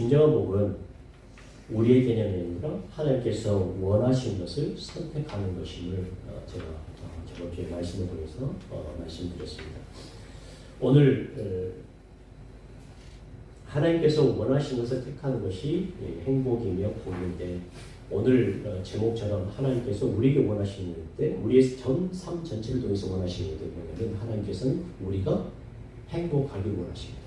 진정한 복은 우리의 개념이 아니라 하나님께서 원하신 것을 선택하는 것임을 제가 저번 주에 말씀을 통해서 말씀드렸습니다. 오늘 하나님께서 원하신 것을 택하는 것이 행복이며 복인데, 오늘 제목처럼 하나님께서 우리에게 원하시는 때, 우리의 삶 전체를 통해서 원하시는 게 뭐냐면, 하나님께서는 우리가 행복하길 원하십니다.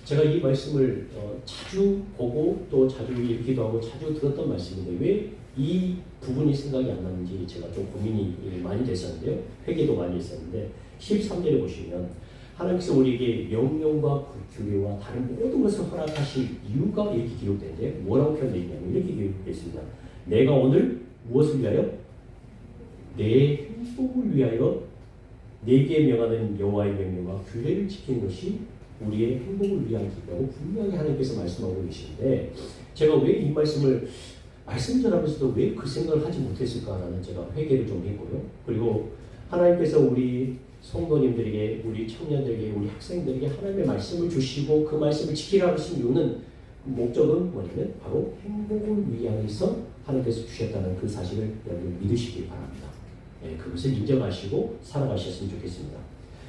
제가 이 말씀을 자주 보고 또 자주 읽기도 하고 자주 들었던 말씀인데, 왜 이 부분이 생각이 안 나는지 제가 좀 고민이 많이 됐었는데요. 회개도 많이 했었는데, 13절에 보시면 하나님께서 우리에게 명령과 규례와 다른 모든 것을 허락하신 이유가 이렇게 기록되는데, 뭐라고 표현되어 있냐면 이렇게 기록되어 있습니다. 내가 오늘 무엇을 위하여? 내 행복을 위하여 내게 명하는 여호와의 명령과 규례를 지키는 것이 우리의 행복을 위한 길이라고 분명히 하나님께서 말씀하고 계시는데, 제가 왜 이 말씀을 말씀 전하면서도 왜 그 생각을 하지 못했을까라는 제가 회개를 좀 했고요. 그리고 하나님께서 우리 성도님들에게, 우리 청년들에게, 우리 학생들에게 하나님의 말씀을 주시고 그 말씀을 지키라고 하신 이유는, 목적은 뭐냐면 바로 행복을 위하여서 하나님께서 주셨다는 그 사실을 여러분 믿으시기 바랍니다. 그것을 인정하시고 살아가셨으면 좋겠습니다.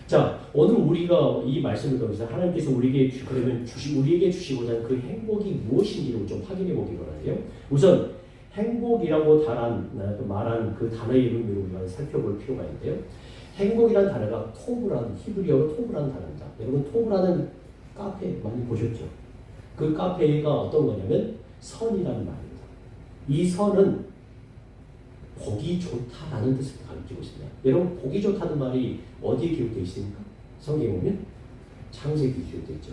자, 오늘 우리가 이 말씀을 통해서 하나님께서 우리에게 주시고자 하는 그 행복이 무엇인지를 좀 확인해 보기 바라요. 우선 행복이라고 말한 그 단어의 의미를 우리가 살펴볼 필요가 있는데요. 행복이라는 단어가 토브라는, 히브리어로 토브라는 단어입니다. 여러분, 토브라는 카페 많이 보셨죠? 그 카페가 어떤 거냐면 선이라는 말입니다. 이 선은 복이 좋다라는 뜻을 가리키고 있습니다. 여러분, 복이 좋다는 말이 어디에 기록되어 있습니까? 성경에 보면 창세기에 기록되어 있죠.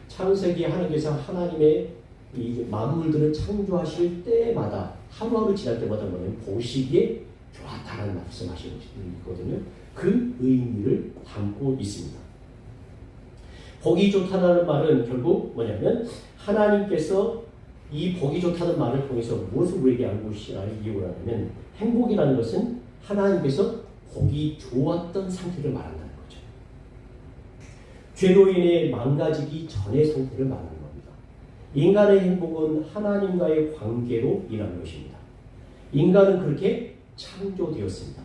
창세기 하나님께서 하나님의 이 만물들을 창조하실 때마다, 하루하루 지날 때마다 뭐냐면 보시기에 좋았다라는 말씀하시는 것이거든요. 그 의미를 담고 있습니다. 복이 좋다라는 말은 결국 뭐냐면, 하나님께서 이 복이 좋다는 말을 통해서 무엇을 우리에게 알고 하냐면, 행복이라는 것은 하나님께서 복이 좋았던 상태를 말한다는 거죠. 죄로 인해 망가지기 전의 상태를 말하는 겁니다. 인간의 행복은 하나님과의 관계로 인한 것입니다. 인간은 그렇게 창조되었습니다.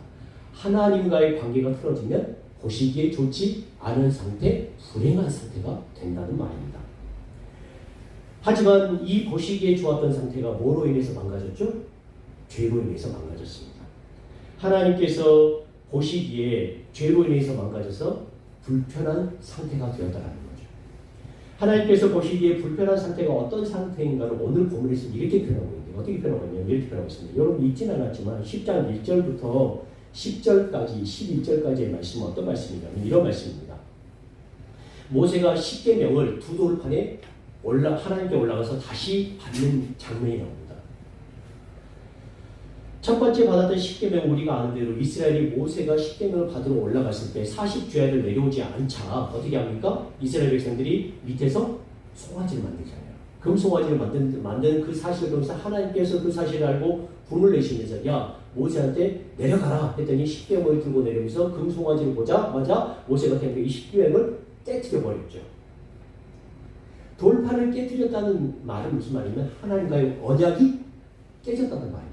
하나님과의 관계가 틀어지면 보시기에 좋지 않은 상태, 불행한 상태가 된다는 말입니다. 하지만 이 보시기에 좋았던 상태가 뭐로 인해서 망가졌죠? 죄로 인해서 망가졌습니다. 하나님께서 보시기에 죄로 인해서 망가져서 불편한 상태가 되었다는 거죠. 하나님께서 보시기에 불편한 상태가 어떤 상태인가를 오늘 본문에서 이렇게 표현하고 있는데, 어떻게 표현하고 있냐면 이렇게 표현하고 있습니다. 여러분 읽진 않았지만 10장 1절부터 10절까지 11절까지의 말씀은 어떤 말씀이냐면 이런 말씀입니다. 모세가 십계명을 두 돌판에 하나님께 올라가서 다시 받는 장면이 나옵니다. 첫 번째 받았던 십계명, 우리가 아는 대로 이스라엘이 모세가 십계명을 받으러 올라갔을 때 40죄를 내려오지 않자 어떻게 합니까? 이스라엘 백성들이 밑에서 송아지를 만들잖아요. 금송아지를 만드는 그 사실을 통해서 하나님께서 그 사실을 알고 분을 내시면서, 야, 모세한테 내려가라 했더니 십계명을 들고 내려오면서 금송아지를 보자마자 모세가 이 십계명을 깨트려 버렸죠. 돌판을 깨뜨렸다는 말은 무슨 말이냐면 하나님과의 언약이 깨졌다는 말입니다.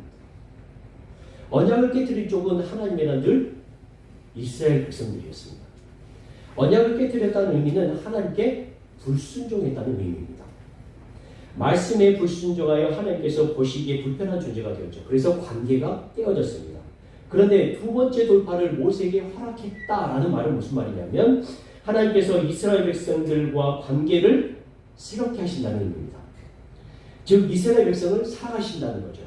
언약을 깨뜨린 쪽은 하나님이란 늘 이스라엘 백성들이었습니다. 언약을 깨뜨렸다는 의미는 하나님께 불순종했다는 의미입니다. 말씀에 불순종하여 하나님께서 보시기에 불편한 존재가 되었죠. 그래서 관계가 깨어졌습니다. 그런데 두 번째 돌파를 모세에게 허락했다라는 말은 무슨 말이냐면, 하나님께서 이스라엘 백성들과 관계를 새롭게 하신다는 의미입니다. 즉 이스라엘 백성을 사랑하신다는 거죠.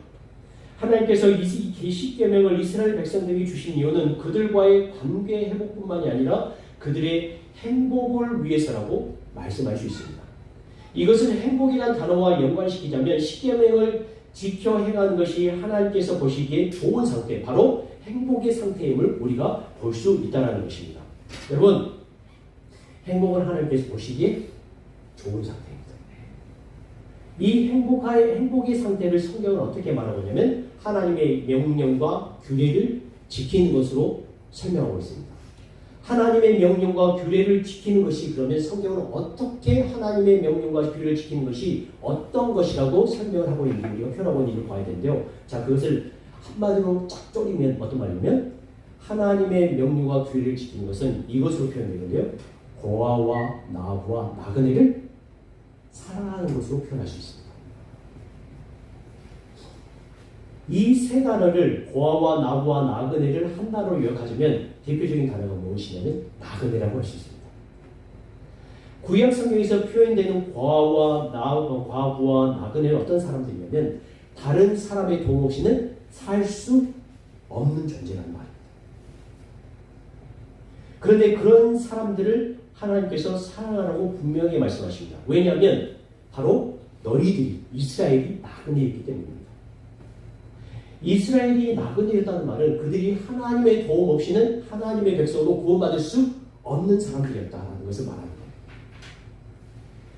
하나님께서 이 십계명을 이스라엘 백성들에게 주신 이유는 그들과의 관계 회복뿐만이 아니라 그들의 행복을 위해서라고 말씀할 수 있습니다. 이것을 행복이라는 단어와 연관시키자면 십계명을 지켜 행하는 것이 하나님께서 보시기에 좋은 상태, 바로 행복의 상태임을 우리가 볼 수 있다는 것입니다. 여러분, 행복은 하나님께서 보시기에 좋은 상태입니다. 이 행복의 상태를 성경은 어떻게 말하고 있냐면 하나님의 명령과 규례를 지키는 것으로 설명하고 있습니다. 하나님의 명령과 규례를 지키는 것이 그러면 성경은 어떻게 하나님의 명령과 규례를 지키는 것이 어떤 것이라고 설명을 하고 있는지 우리가 표현하고 있는 걸 봐야 되는데요. 자, 그것을 한마디로 쫙 쪼리면 어떤 말이냐면 하나님의 명령과 규례를 지키는 것은 이것으로 표현되는데요. 고아와 나부와 나그네를 사랑하는 것으로 표현할 수 있습니다. 이 세 단어를 고아와 나부와 나그네를 한 단어로 요약하자면 대표적인 단어가 무엇이냐면 나그네라고 할 수 있습니다. 구약 성경에서 표현되는 과부와 나그네는 어떤 사람들이냐면 다른 사람의 도움 없이는 살 수 없는 존재라는 말입니다. 그런데 그런 사람들을 하나님께서 사랑하라고 분명히 말씀하십니다. 왜냐하면 바로 너희들이 이스라엘이 나그네였기 때문입니다. 이스라엘이 나그네였다는 말은 그들이 하나님의 도움 없이는 하나님의 백성으로 구원받을 수 없는 사람들이었다는 것을 말합니다.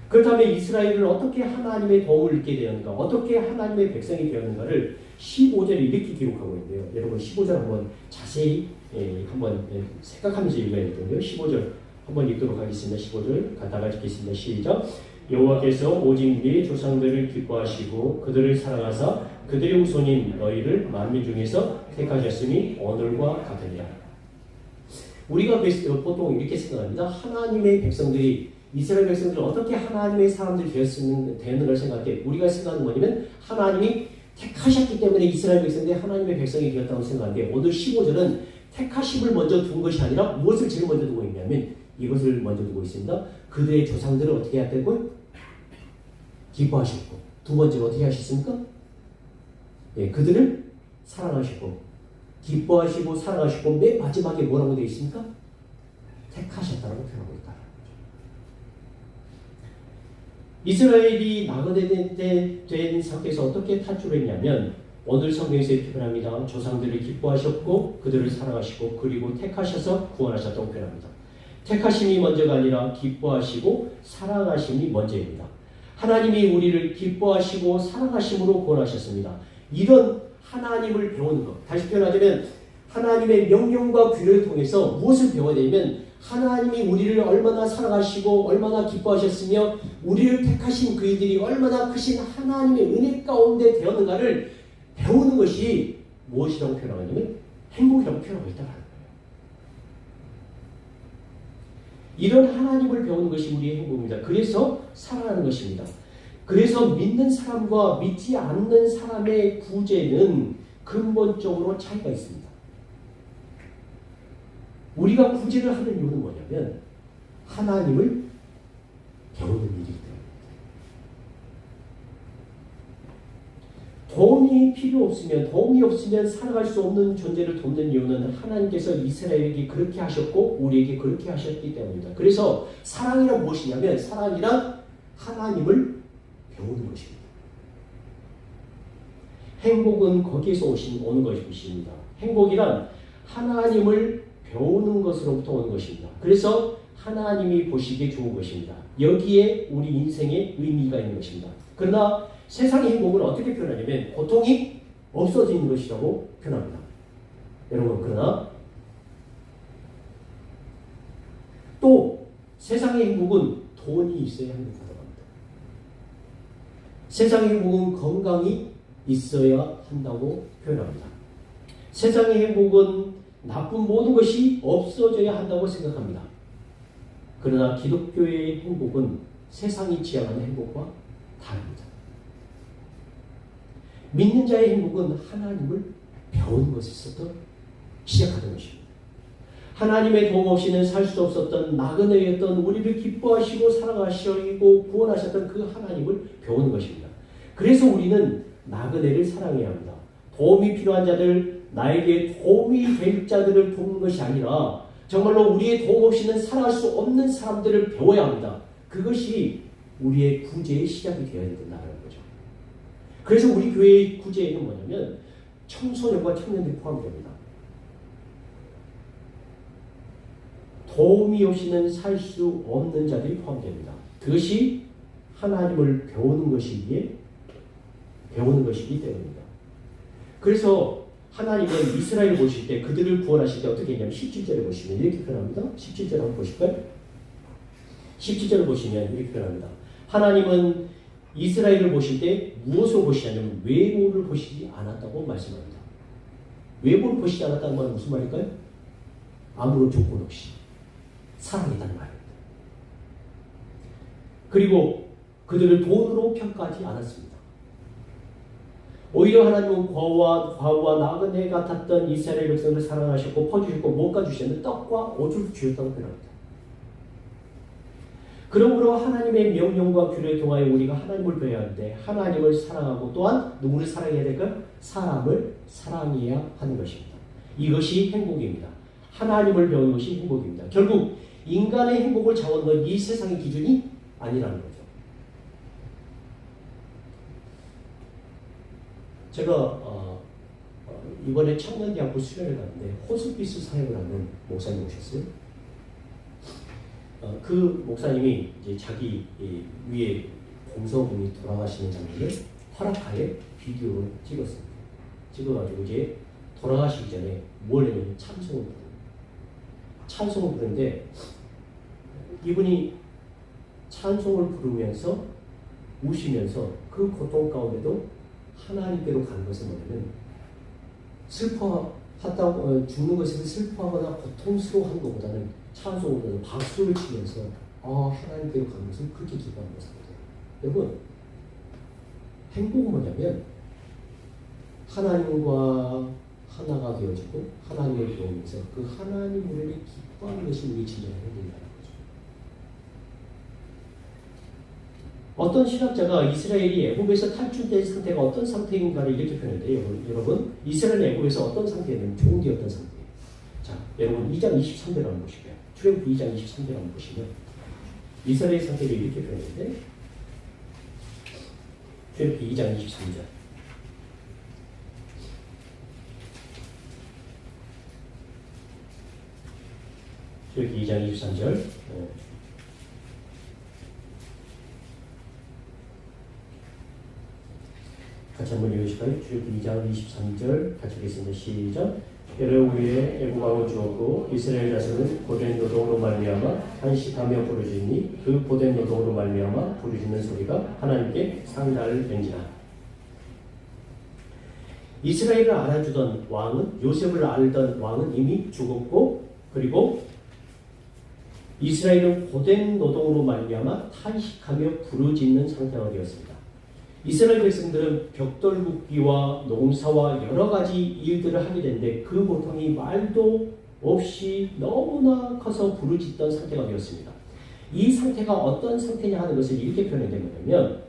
그렇다면 이스라엘은 어떻게 하나님의 도움을 얻게 되었는가, 어떻게 하나님의 백성이 되었는가를 15절에 이렇게 기록하고 있는데요. 여러분 15절 한번 자세히 한번 생각하면서 읽어야 되는데요. 15절 한번 읽도록 하겠습니다. 15절 갖다가 읽겠습니다. 시작. 여호와께서 오직 네 조상들을 기뻐하시고 그들을 사랑하사 그들의 후손인 너희를 만민 중에서 택하셨으니 오늘과 같으니라. 우리가 보통 이렇게 생각합니다. 하나님의 백성들이 이스라엘 백성들이 어떻게 하나님의 사람들이 되었는가를 생각할 때 우리가 생각하는 뭐냐면 하나님이 택하셨기 때문에 이스라엘 백성들이 하나님의 백성이 되었다고 생각하는데 오늘 15절은 택하심을 먼저 둔 것이 아니라 무엇을 제일 먼저 두고 있냐면 이것을 먼저 두고 있습니다. 그들의 조상들을 어떻게 했다고? 기뻐하셨고 두 번째로 어떻게 하셨습니까? 그들을 사랑하시고 기뻐하시고 사랑하시고 맨 마지막에 뭐라고 되어 있습니까? 택하셨다고 표현하고 있다. 이스라엘이 나그네 된 상태에서 어떻게 탈출했냐면 오늘 성경에서 표현합니다. 조상들을 기뻐하셨고 그들을 사랑하시고 그리고 택하셔서 구원하셨다고 표현합니다. 택하심이 먼저가 아니라 기뻐하시고 사랑하심이 먼저입니다. 하나님이 우리를 기뻐하시고 사랑하심으로 구원하셨습니다. 이런 하나님을 배우는 것, 다시 표현하자면 하나님의 명령과 규례를 통해서 무엇을 배워야 되냐면 하나님이 우리를 얼마나 사랑하시고 얼마나 기뻐하셨으며 우리를 택하신 그이들이 얼마나 크신 하나님의 은혜 가운데 되었는가를 배우는 것이 무엇이라고 표현하냐면 행복이라고 표현하고 있다는 거예요. 이런 하나님을 배우는 것이 우리의 행복입니다. 그래서 사랑하는 것입니다. 그래서 믿는 사람과 믿지 않는 사람의 구제는 근본적으로 차이가 있습니다. 우리가 구제를 하는 이유는 뭐냐면 하나님을 배우는 일이기 때문입니다. 도움이 없으면 살아갈 수 없는 존재를 돕는 이유는 하나님께서 이스라엘에게 그렇게 하셨고 우리에게 그렇게 하셨기 때문입니다. 그래서 사랑이란 무엇이냐면 사랑이란 하나님을 배우는 것입니다. 행복은 거기에서 오는 것입니다. 행복이란 하나님을 배우는 것으로부터 오는 것입니다. 그래서 하나님이 보시기에 좋은 것입니다. 여기에 우리 인생의 의미가 있는 것입니다. 그러나 세상의 행복은 어떻게 표현하냐면 고통이 없어지는 것이라고 표현합니다. 여러분 그러나 또 세상의 행복은 돈이 있어야 행복하다고 합니다. 세상의 행복은 건강이 있어야 한다고 표현합니다. 세상의 행복은 나쁜 모든 것이 없어져야 한다고 생각합니다. 그러나 기독교의 행복은 세상이 지향하는 행복과 다릅니다. 믿는 자의 행복은 하나님을 배우는 것에서부터 시작하는 것입니다. 하나님의 도움 없이는 살 수 없었던 나그네였던 우리를 기뻐하시고 사랑하시고 구원하셨던 그 하나님을 배우는 것입니다. 그래서 우리는 나그네를 사랑해야 합니다. 도움이 필요한 자들, 나에게 도움이 될 자들을 돕는 것이 아니라 정말로 우리의 도움 없이는 살아갈 수 없는 사람들을 배워야 합니다. 그것이 우리의 구제의 시작이 되어야 된다는 거죠. 그래서 우리 교회의 구제에는 뭐냐면 청소년과 청년들이 포함됩니다. 도움이 없이는 살 수 없는 자들이 포함됩니다. 그것이 하나님을 배우는 것이기 때문입니다. 그래서 하나님은 이스라엘을 보실 때 그들을 구원하실 때 어떻게 했냐면 17절에 보시면 이렇게 표현합니다. 17절 한번 보실까요? 17절을 보시면 이렇게 표현합니다. 하나님은 이스라엘을 보실 때 무엇을 보시냐면 외모를 보시지 않았다고 말씀합니다. 외모를 보시지 않았다는 말은 무슨 말일까요? 아무런 조건 없이 사랑했다는 말입니다. 그리고 그들을 돈으로 평가하지 않았습니다. 오히려 하나님은 과부와 나그네 같았던 이스라엘 백성을 사랑하셨고 퍼주셨고 무엇과 주셨는데 떡과 오줌을 주셨다고 표현합니다. 그러므로 하나님의 명령과 규례를 통하여 우리가 하나님을 배워야 하는데 하나님을 사랑하고 또한 누구를 사랑해야 될까요? 사람을 사랑해야 하는 것입니다. 이것이 행복입니다. 하나님을 배우는 것이 행복입니다. 결국 인간의 행복을 잡아놓은 이 세상의 기준이 아니라는 거죠. 제가 이번에 청년대학교 수련을 갔는데 호스피스 사역을 하는 목사님 오셨어요. 그 목사님이 이제 자기 위에 공서분이 돌아가시는 장면을 허락하에 비디오로 찍었습니다. 찍어가지고 이제 돌아가시기 전에 뭘 했냐면 찬송을 부릅니다. 찬송을 부르는데 이분이 찬송을 부르면서 우시면서 그 고통 가운데도 하나님께로 가는 것은 뭐냐면 슬퍼하다고 죽는 것에서 슬퍼하거나 고통스러워하는 것보다는 찬송보다는 박수를 치면서 하나님께로 가는 것을 그렇게 기뻐하는 것입니다. 여러분 행복은 뭐냐면 하나님과 하나가 되어지고 하나님을 배우면서 그 하나님 우리를 기뻐하는 것이 우리의 진정한 행복이라는 거죠. 어떤 신학자가 이스라엘이 애굽에서 탈출된 상태가 어떤 상태인가를 이렇게 표현했는데요. 여러분 이스라엘 애굽에서 어떤 상태냐면 종되었던 상태예요. 자, 여러분 2장 23절 한번 보실게요. 출애굽기 2장 23절 한번 보시면 이스라엘 상태를 이렇게 표현했는데 출애굽기 2장 23절 출애굽기 2장 23절 같이 한번 읽으실까요? 출애굽기 2장 23절 같이 읽겠습니다. 시작. 여러 위에 애굽 왕을 주었고 이스라엘 자손은 고된 노동으로 말미암아 탄식하며 부르짖니 그 고된 노동으로 말미암아 부르짖는 소리가 하나님께 상달을 벤지라. 이스라엘을 알아주던 왕은 요셉을 알던 왕은 이미 죽었고 그리고 이스라엘은 고된 노동으로 말미암아 탄식하며 부르짖는 상태가 되었습니다. 이스라엘 백성들은 벽돌 굽기와 농사와 여러 가지 일들을 하게 되는데 그 고통이 말도 없이 너무나 커서 부르짖던 상태가 되었습니다. 이 상태가 어떤 상태냐 하는 것을 이렇게 표현된 거냐면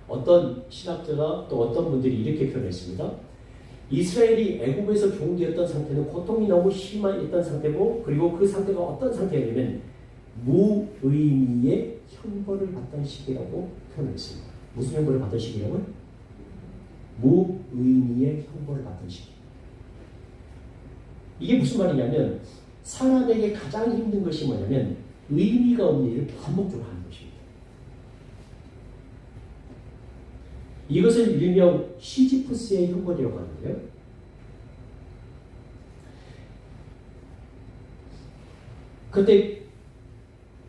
어떤 신학자가 또 어떤 분들이 이렇게 표현했습니다. 이스라엘이 애굽에서 종되었던 상태는 고통이 너무 심했던 상태고 그리고 그 상태가 어떤 상태냐면 무의미의 형벌을 받던 시기라고 표현했습니다. 무슨 형벌을 받던 시기냐면 무의미의 형벌을 받던 시기. 이게 무슨 말이냐면 사람에게 가장 힘든 것이 뭐냐면 의미가 없는 일을 반복적으로 하는 것입니다. 이것을 일명 시지프스의 형벌이라고 하는데요. 그때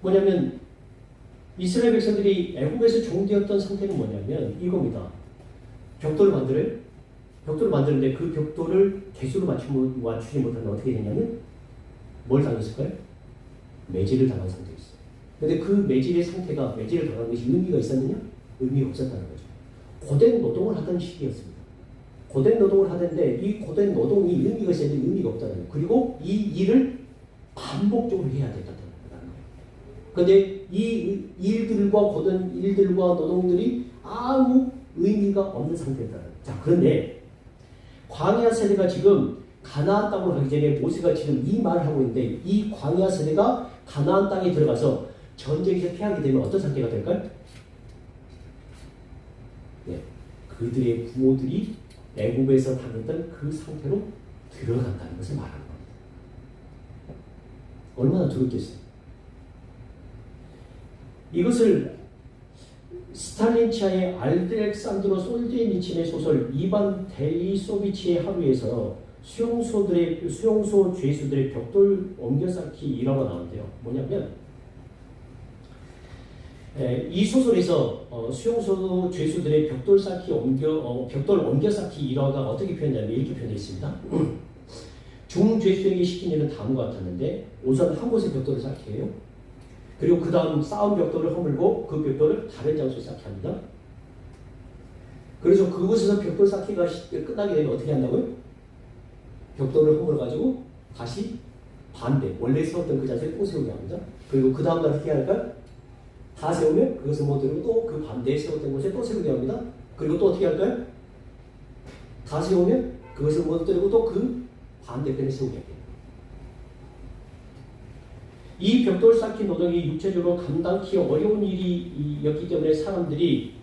뭐냐면 이스라엘 백성들이 애굽에서 종되었던 상태는 뭐냐면 이겁니다. 벽돌을 만들어요. 벽돌을 만드는데 그 벽돌을 개수로 맞추지 못하면 어떻게 되냐면 뭘 당했을까요? 매질을 당한 상태였어요. 그런데 그 매질을 당한 것이 의미가 있었느냐? 의미가 없었다는 거죠. 고된 노동을 하던 시기였습니다. 고된 노동을 하는데 이 고된 노동이 의미가 있었는데 의미가 없다는 거예요. 그리고 이 일을 반복적으로 해야 됐다는 거예요. 그런데 이 일들과 고된 일들과 노동들이 아무 의미가 없는 상태다. 자, 그런데 광야 세대가 지금 가나안 땅으로 가기 전에 모세가 지금 이 말을 하고 있는데 이 광야 세대가 가나안 땅에 들어가서 전쟁에서 패하게 되면 어떤 상태가 될까요? 네, 그들의 부모들이 애굽에서 당했던 그 상태로 들어간다는 것을 말하는 겁니다. 얼마나 두렵겠어요? 이것을 스탈린 치하의 알렉산드로 솔제니친의 소설 이반 데이소비치의 하루에서 수용소 죄수들의 벽돌 옮겨쌓기 일화가 나오는데요. 뭐냐면 이 소설에서 수용소 죄수들의 벽돌 옮겨쌓기 일화가 어떻게 표현되냐면 이렇게 표현되어 있습니다. 중죄수에게 시킨 일은 다음과 같았는데 우선 한 곳에 벽돌을 쌓게 해요. 그리고 그 다음 쌓은 벽돌을 허물고 그 벽돌을 다른 장소에 쌓게 합니다. 그래서 그곳에서 벽돌 쌓기가 끝나게 되면 어떻게 한다고요? 벽돌을 허물어가지고 다시 반대 원래 세웠던 그 자세에 또 세우게 합니다. 그리고 그 다음 날 어떻게 할까요? 다 세우면 그것을 못 들고 또 그 반대에 세웠던 곳에 또 세우게 합니다. 그리고 또 어떻게 할까요? 다 세우면 그것을 못 들고 또 그 반대편에 세우게 합니다. 이 벽돌 쌓기 노동이 육체적으로 감당하기 어려운 일이었기 때문에 사람들이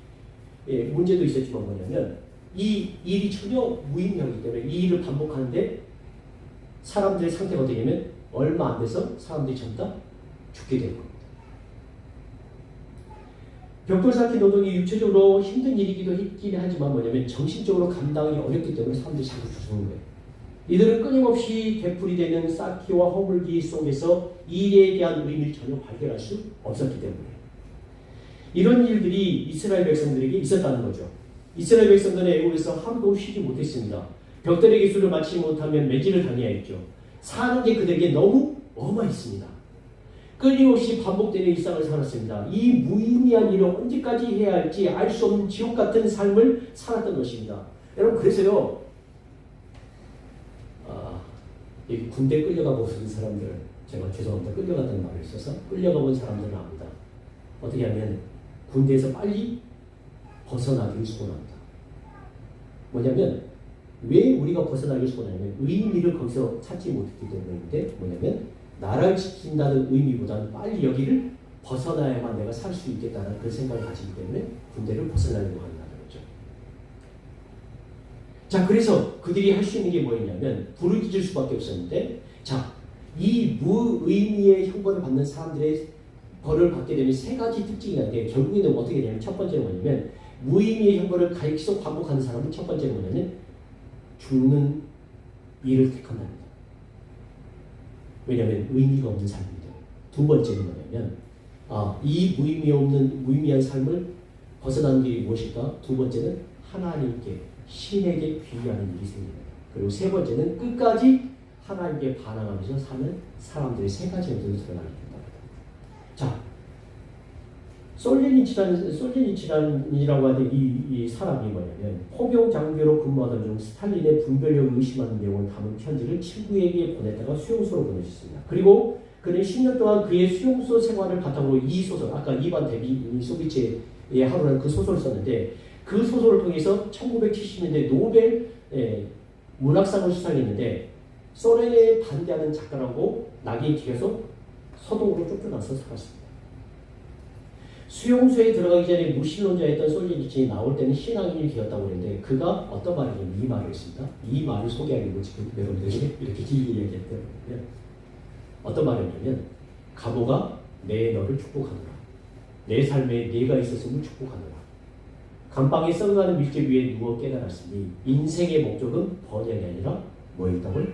문제도 있었지만 뭐냐면 이 일이 전혀 무의미하기 때문에 이 일을 반복하는데 사람들의 상태가 어떻게 되면 얼마 안 돼서 사람들이 전부 다 죽게 되는 겁니다. 벽돌 쌓기 노동이 육체적으로 힘든 일이기도 했긴 하지만 뭐냐면 정신적으로 감당이 어렵기 때문에 사람들이 자꾸 죽는 거예요. 이들은 끊임없이 되풀이되는 쌓기와 허물기 속에서 일에 대한 의미를 전혀 발견할 수 없었기 때문에 이런 일들이 이스라엘 백성들에게 있었다는 거죠. 이스라엘 백성들은 애국에서 하루도 쉬지 못했습니다. 벽돌의 기술을 마치지 못하면 매질을 당해야 했죠. 사는 게 그들에게 너무 어마했습니다. 끊임없이 반복되는 일상을 살았습니다. 이 무의미한 일을 언제까지 해야 할지 알 수 없는 지옥 같은 삶을 살았던 것입니다. 여러분 그래서요. 군대 끌려가 보는 사람들 제가 죄송합니다. 끌려갔다는 말을 써서 끌려가 본 사람들은 압니다. 어떻게 하면 군대에서 빨리 벗어나기를 소원합니다. 뭐냐면 왜 우리가 벗어나기를 소원하냐면 의미를 거기서 찾지 못했기 때문인데 뭐냐면 나라를 지킨다는 의미보다는 빨리 여기를 벗어나야만 내가 살 수 있겠다는 그 생각을 가지기 때문에 군대를 벗어나려고 한다는 거죠. 자, 그래서 그들이 할 수 있는 게 뭐였냐면 부르짖을 수밖에 없었는데 자, 이 무의미의 형벌을 받는 사람들의 벌을 받게 되면 세 가지 특징이 있는데 결국에는 어떻게 되냐면 첫 번째는 뭐냐면 무의미의 형벌을 계속 반복하는 사람은 첫 번째는 뭐냐면 죽는 일을 택한답니다. 왜냐하면 의미가 없는 삶이기 때문에. 두 번째는 뭐냐면 이 무의미한 삶을 벗어나는 길이 무엇일까? 두 번째는 하나님께 신에게 귀의하는 일이 생깁니다. 그리고 세 번째는 끝까지 하나님께 반항하면서 사는 사람들의 세 가지 형태로 드러나게 된다. 자, 솔제니친이라고 하는 이 사람이 뭐냐면 포병 장교로 근무하던 중 스탈린의 분별력을 의심하는 내용을 담은 편지를 친구에게 보냈다가 수용소로 보내셨습니다. 그리고 그는 10년 동안 그의 수용소 생활을 바탕으로 이 소설, 아까 이반 데이소비치의 하루라는 그 소설을 썼는데 그 소설을 통해서 1970년대 노벨 문학상을 수상했는데 소련에 반대하는 작가라고 낙인이 찍혀서 서동으로 쫓겨나서 살았습니다. 수용소에 들어가기 전에 무신론자였던 솔제니친이 나올 때는 신앙인이 되었다고 그랬는데 그가 어떤 말이냐면 이 말을 했습니다. 이 말을 소개하려고 지금 여러분들이 이렇게 길게 얘기했거든요. 어떤 말이냐면 가보가 내 너를 축복하노라. 내 삶에 네가 있었음을 축복하노라. 감방에 썩어가는 밀재 위에 누워 깨달았으니 인생의 목적은 번영이 아니라 뭐였다고요?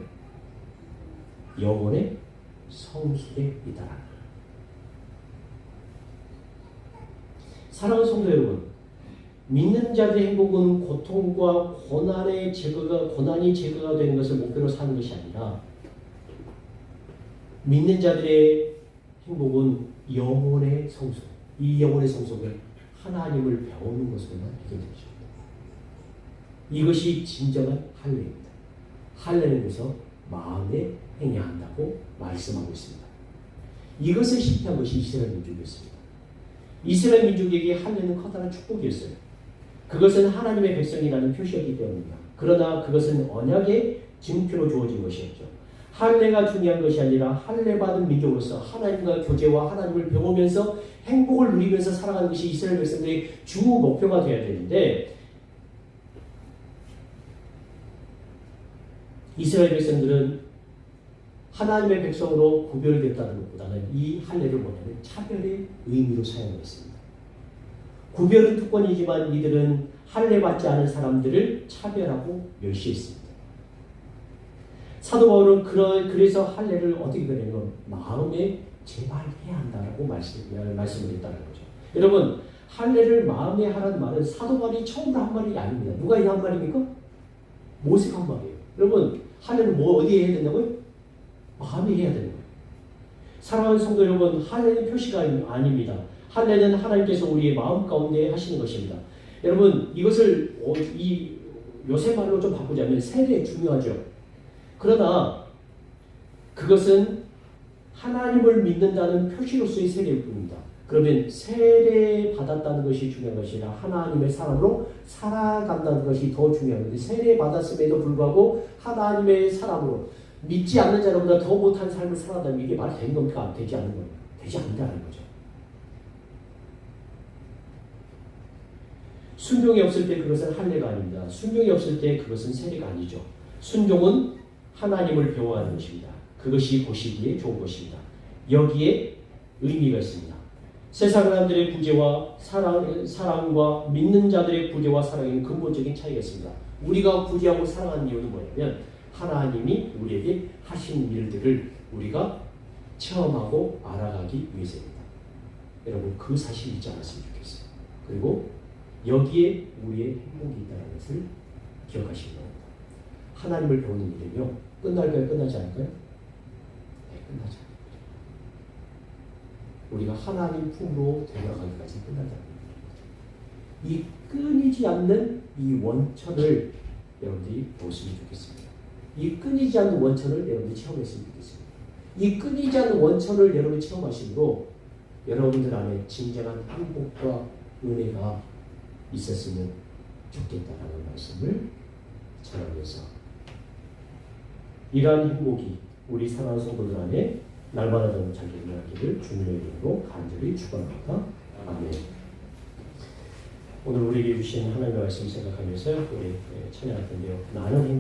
영혼의 성숙에 이다라. 사랑하는 성도 여러분, 믿는 자들의 행복은 고통과 고난이 제거가 되는 것을 목표로 사는 것이 아니라 믿는 자들의 행복은 영혼의 성숙, 이 영혼의 성숙을 하나님을 배우는 것으로만 되게 되죠. 이것이 진정한 할례입니다. 할례는 그래서 마음에 행해야 한다고 말씀하고 있습니다. 이것을 실패한 것이 이스라엘 민족이었습니다. 이스라엘 민족에게 할례는 커다란 축복이었어요. 그것은 하나님의 백성이라는 표시였기 때문입니다. 그러나 그것은 언약의 증표로 주어진 것이었죠. 할례가 중요한 것이 아니라 할례 받은 민족으로서 하나님과 교제와 하나님을 배우면서 행복을 누리면서 살아가는 것이 이스라엘 백성들의 주 목표가 되어야 되는데 이스라엘 백성들은 하나님의 백성으로 구별됐다는 것보다는 이 할례를 뭐냐면 차별의 의미로 사용했습니다. 구별은 특권이지만 이들은 할례받지 않은 사람들을 차별하고 멸시했습니다. 사도 바울은 그래서 할례를 어떻게 그래요? 마음에 제발해야 한다라고 말씀을 했다는 거죠. 여러분, 할례를 마음에 하라는 말은 사도 바울이 처음으로 한 말이 아닙니다. 누가 이 한 말입니까? 모세가 한 말이에요. 여러분, 할례는 어디에 해야 된다고요? 마음에 해야 되는 거예요. 사랑하는 성도 여러분, 할례는 표시가 아닙니다. 할례는 하나님께서 우리의 마음 가운데 하시는 것입니다. 여러분, 이것을 요새 말로 좀 바꾸자면 세례 중요하죠. 그러나 그것은 하나님을 믿는다는 표시로서의 세례일 뿐입니다. 그러면 세례 받았다는 것이 중요한 것이 아니라 하나님의 사람으로 살아간다는 것이 더 중요한 건데, 세례 받았음에도 불구하고 하나님의 사람으로 믿지 않는 자보다 더 못한 삶을 살아가면 이게 말이 되는 겁니까? 되지 않는 겁니까? 되지 않는다는 거죠. 순종이 없을 때 그것은 할례가 아닙니다. 순종이 없을 때 그것은 세례가 아니죠. 순종은 하나님을 배워하는 것입니다. 그것이 보시기에 좋은 것입니다. 여기에 의미가 있습니다. 세상 사람들의 구제와 사랑과 믿는 자들의 구제와 사랑에는 근본적인 차이가 있습니다. 우리가 구제하고 사랑하는 이유는 뭐냐면 하나님이 우리에게 하신 일들을 우리가 체험하고 알아가기 위해서입니다. 여러분, 그 사실 잊지 않았으면 좋겠어요. 그리고 여기에 우리의 행복이 있다는 것을 기억하시기 바랍니다. 하나님을 배우는 일은요, 끝날까요? 끝나지 않을까요? 네, 끝나지 않아요. 우리가 하나님 품으로 데려가기까지 끝나지 않습니다. 이 끊이지 않는 이 원천을 여러분들이 보시면 좋겠습니다. 이 끊이지 않는 원천을 여러분들이 체험했으면 좋겠습니다. 이 끊이지 않는 원천을 여러분이 체험하심으로 여러분들 안에 진정한 행복과 은혜가 있었으면 좋겠다라는 말씀을 전하면서 이러한 행복이 우리 사랑하는 성도들 안에 날마다 더 잘 일어나기를 주님의 이름으로 간절히 축원합니다. 아멘. 오늘 우리에게 주신 하나님의 말씀 생각하면서 우리 찬양할 텐데요. 나는